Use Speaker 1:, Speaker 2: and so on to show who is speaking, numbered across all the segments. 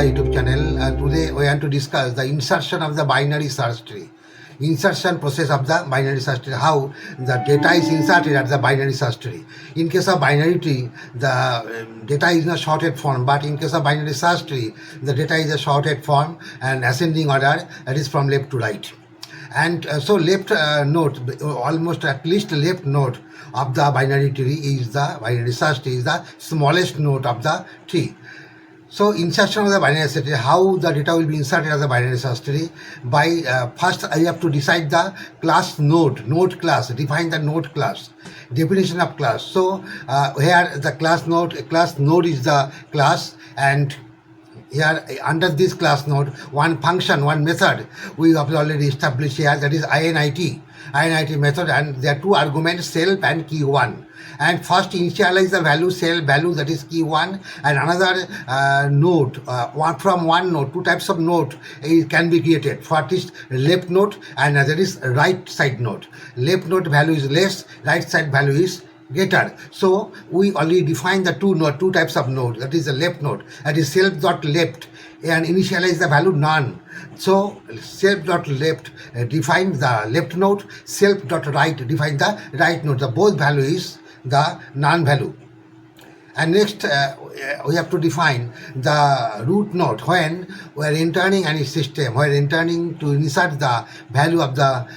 Speaker 1: YouTube channel. Today we want to discuss the insertion of the binary search tree. Insertion process of the binary search tree, how the data is inserted at the binary search tree. In case of binary tree, the data is in a sorted form, but in case of binary search tree, the data is a sorted form and ascending order, that is from left to right. And so left node, almost at least left node of the binary tree is the binary search tree, is the smallest node of the tree. So insertion of the binary search tree, how the data will be inserted as a binary search tree. By first I have to decide the class node class, define the node class, definition of class. So here the class node is the class, and here under this class node one function, one method we have already established here, that is init method, and there are two arguments, self and key1. And first initialize the value, self value, that is key1, and another node, from one node, two types of node can be created. First is left node and another is right side node. Left node value is less, right side value is greater. So we already define the two types of node, that is the left node, that is self.left, and initialize the value none. So self.left define the left node, self.right define the right node. The both value is the none value. And next we have to define the root node. When we are entering any system, we are entering to insert the value of the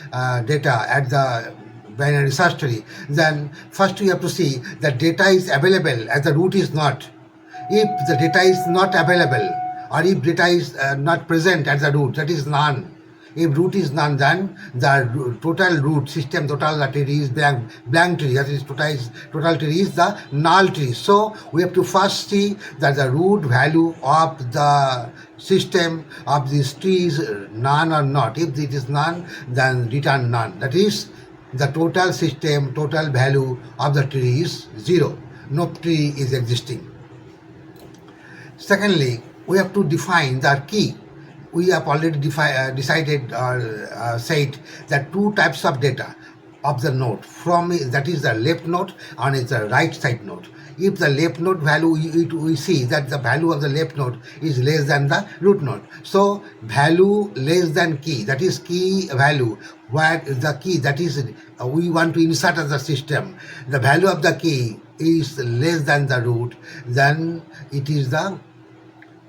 Speaker 1: data at the binary search tree, then first we have to see that data is available as the root is not. If the data is not available, or if data is not present at the root, that is none. If root is none, then the total root system, total tree is blank tree, that is total tree is the null tree. So we have to first see that the root value of the system of this tree is none or not. If it is none, then return none. That is, the total system, total value of the tree is 0. No tree is existing. Secondly, we have to define the key. We have already decided or said that two types of data of the node, from that is the left node and is the right side node. If the left node value, we see that the value of the left node is less than the root node. So value less than key, that is key value, where the key, that is we want to insert as the system, the value of the key is less than the root, then it is the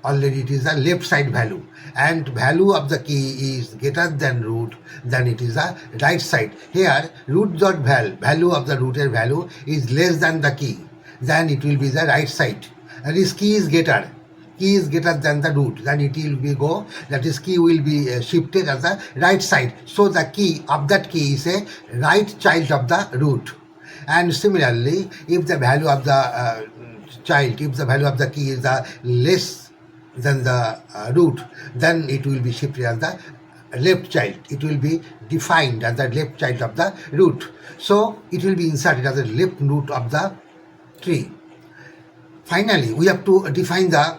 Speaker 1: left side value, and value of the key is greater than root, then it is the right side. Here root.val, value of the rooted value is less than the key, then it will be the right side. That is key is greater than the root, then it will be that is key will be shifted as the right side. So the key of that key is a right child of the root. And similarly, if the value of the if the value of the key is the less than the root, then it will be shifted as the left child. It will be defined as the left child of the root. So it will be inserted as the left root of the tree. Finally, we have to define the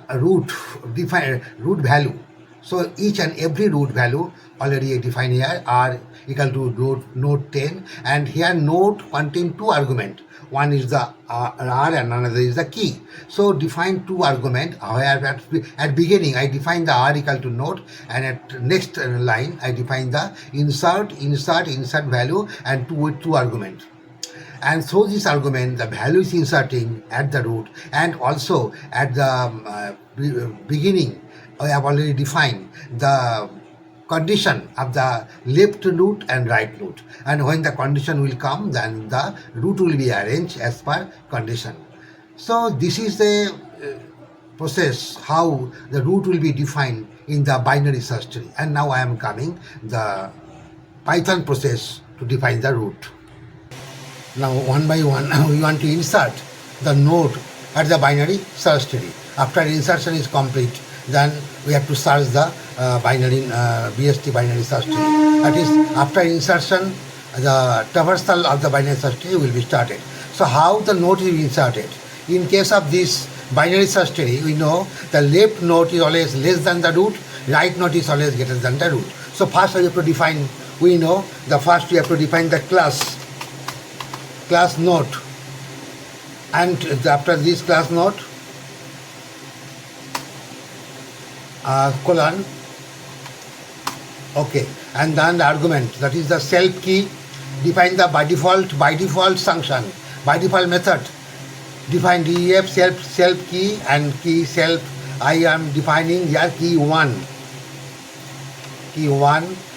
Speaker 1: root value. So each and every root value already defined here are equal to node 10, and here node contain two arguments. One is the R and another is the key. So define two arguments, where at beginning I define the R equal to node, and at next line I define the insert value and two arguments. And through this argument, the value is inserting at the root, and also at the beginning I have already defined the condition of the left root and right root, and when the condition will come, then the root will be arranged as per condition. So this is the process how the root will be defined in the binary search tree. And now I am coming the Python process to define the root. Now one by one we want to insert the node at the binary search tree. After insertion is complete, then we have to search the BST binary search tree. That is, after insertion, the traversal of the binary search tree will be started. So how the node is inserted? In case of this binary search tree, we know the left node is always less than the root, right node is always greater than the root. So first we have to define, we know the first we have to define the class node, and after this class node colon, okay, and then the argument, that is the self key, define the by default function, by default method, define def self key and key self. I am defining here key 1,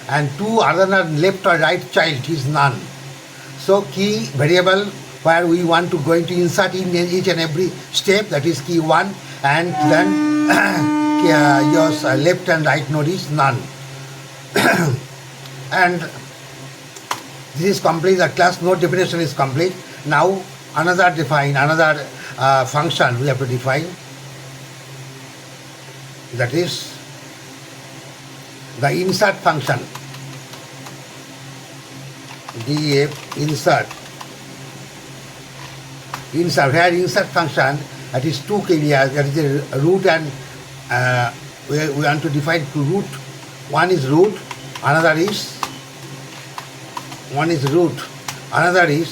Speaker 1: and 2 other than left or right child is none. So key variable where we want to going to insert in each and every step, that is key 1, and then your left and right node is none. And this is complete, the class node definition is complete. Now another function we have to define, that is the insert function, df insert, where insert function, that is 2 areas, that is the root and we want to define 2 root. One is root, another is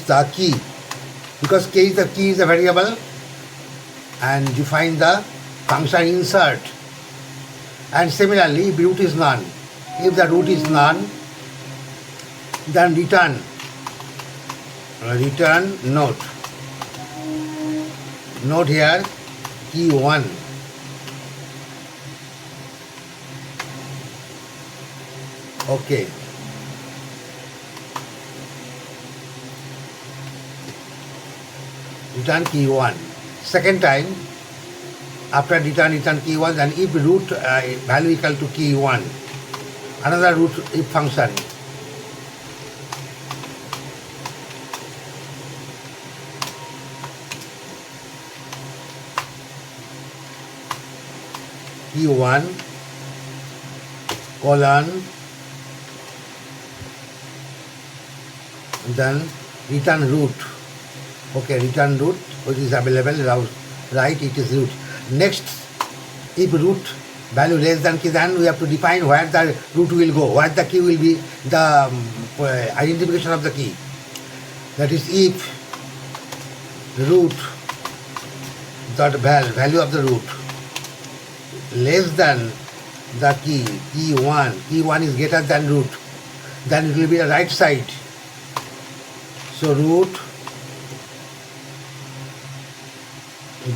Speaker 1: the key, because key is a variable, and define the function insert. And similarly, if root is none, if the root is none, then return node here key 1. Okay, return key 1. Second time, after return key 1, then if root value equal to key 1, another root if function, key 1 colon, then return root. Okay, return root which is available, right, it is root. Next, if root value less than key, then we have to define where the root will go, where the key will be, the identification of the key. That is, if root dot value of the root less than the key 1 is greater than root, then it will be the right side. So root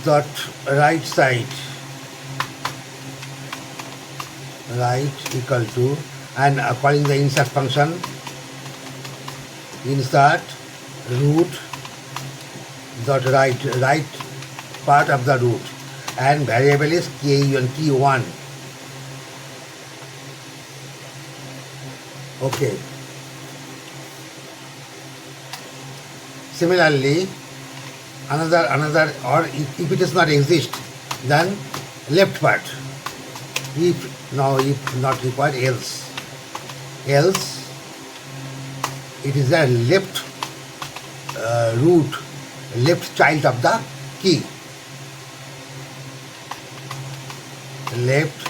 Speaker 1: dot right side, right equal to, and calling the insert function, insert root dot right part of the root, and variable is key 1. Okay. Similarly, another, or if it does not exist, then left part. If not required, else it is the left root, left child of the key. Left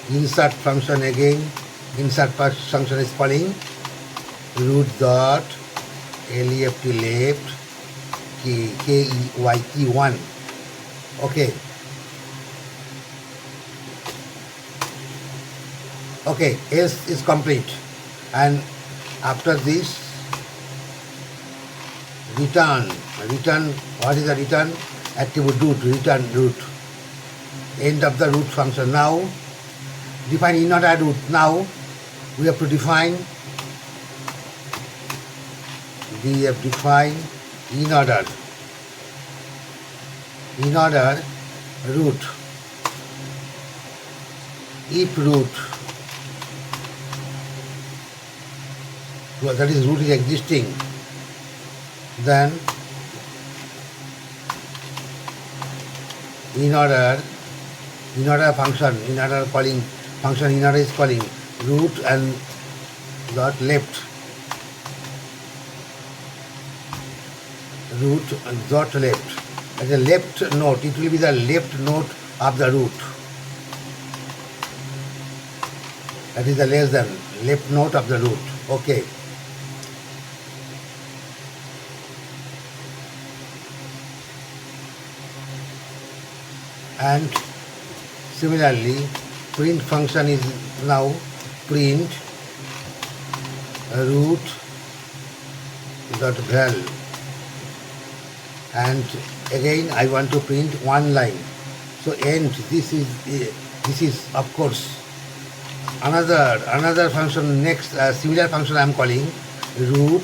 Speaker 1: insert function again. Insert function is calling root dot left key key 1. Okay. Okay, else is complete, and after this return. What is the return? Attribute root, return root. End of the root function. Now define in order root. Now we have to define in order root. If root, that is root is existing, then in order function, in order calling function, in order is calling root and dot left, root dot left. As a left node, it will be the left node of the root. That is the less than left node of the root. Okay. And similarly, print function is now print root dot val, and again I want to print one line. So end, this is of course another function. Next similar function I am calling root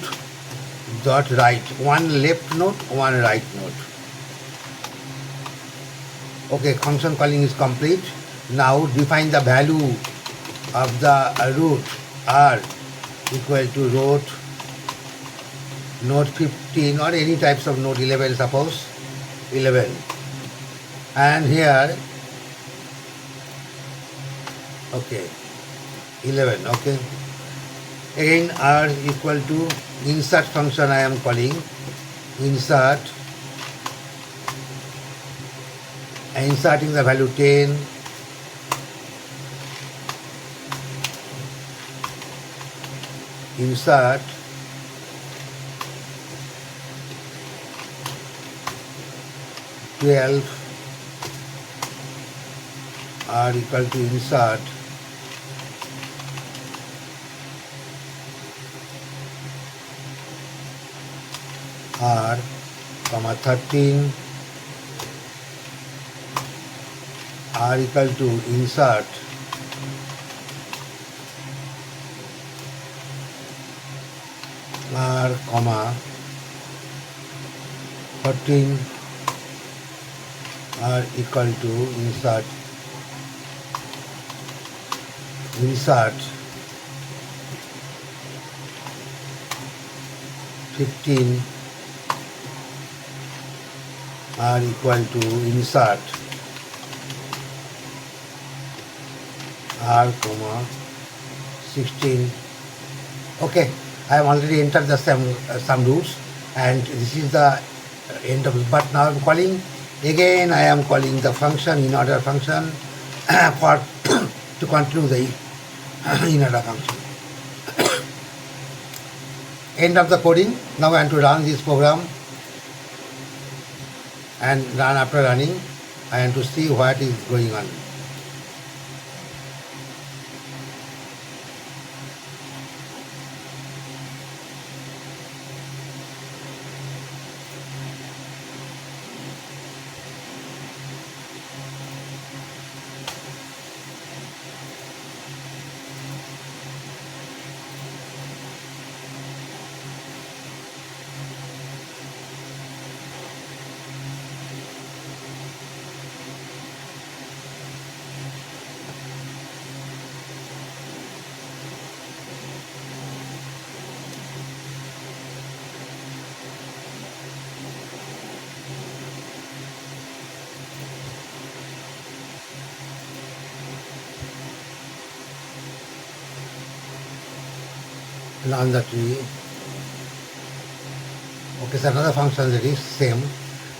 Speaker 1: dot right, one left node, one right node. Okay, function calling is complete. Now define the value of the root r equal to root node 15 or any types of node 11, suppose 11, and here okay 11. Okay, again r equal to insert function I am calling insert, inserting the value 10, insert (12) r equal to insert r comma 13, r equal to insert r comma 14, r equal to insert 15, r equal to insert r comma 16. Okay, I have already entered the some roots, and this is the end of it. But now I am calling again. I am calling the function in order function for to continue the in order function. End of the coding. Now I am to run this program, and run after running I am to see what is going on. Run the tree. Okay, so another function that is same.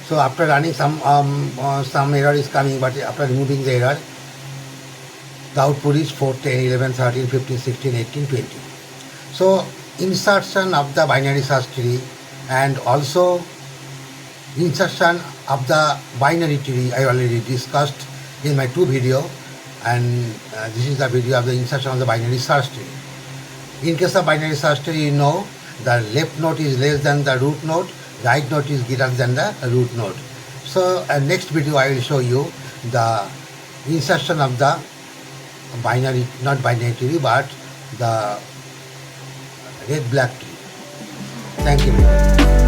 Speaker 1: So after running some error is coming, but after removing the error, the output is 4, 10, 11, 13, 15, 16, 18, 20. So insertion of the binary search tree and also insertion of the binary tree I already discussed in my 2 video, and this is the video of the insertion of the binary search tree. In case of binary search tree, you know the left node is less than the root node, right node is greater than the root node. So next video I will show you the insertion of the binary, not binary tree, but the red black tree. Thank you very much.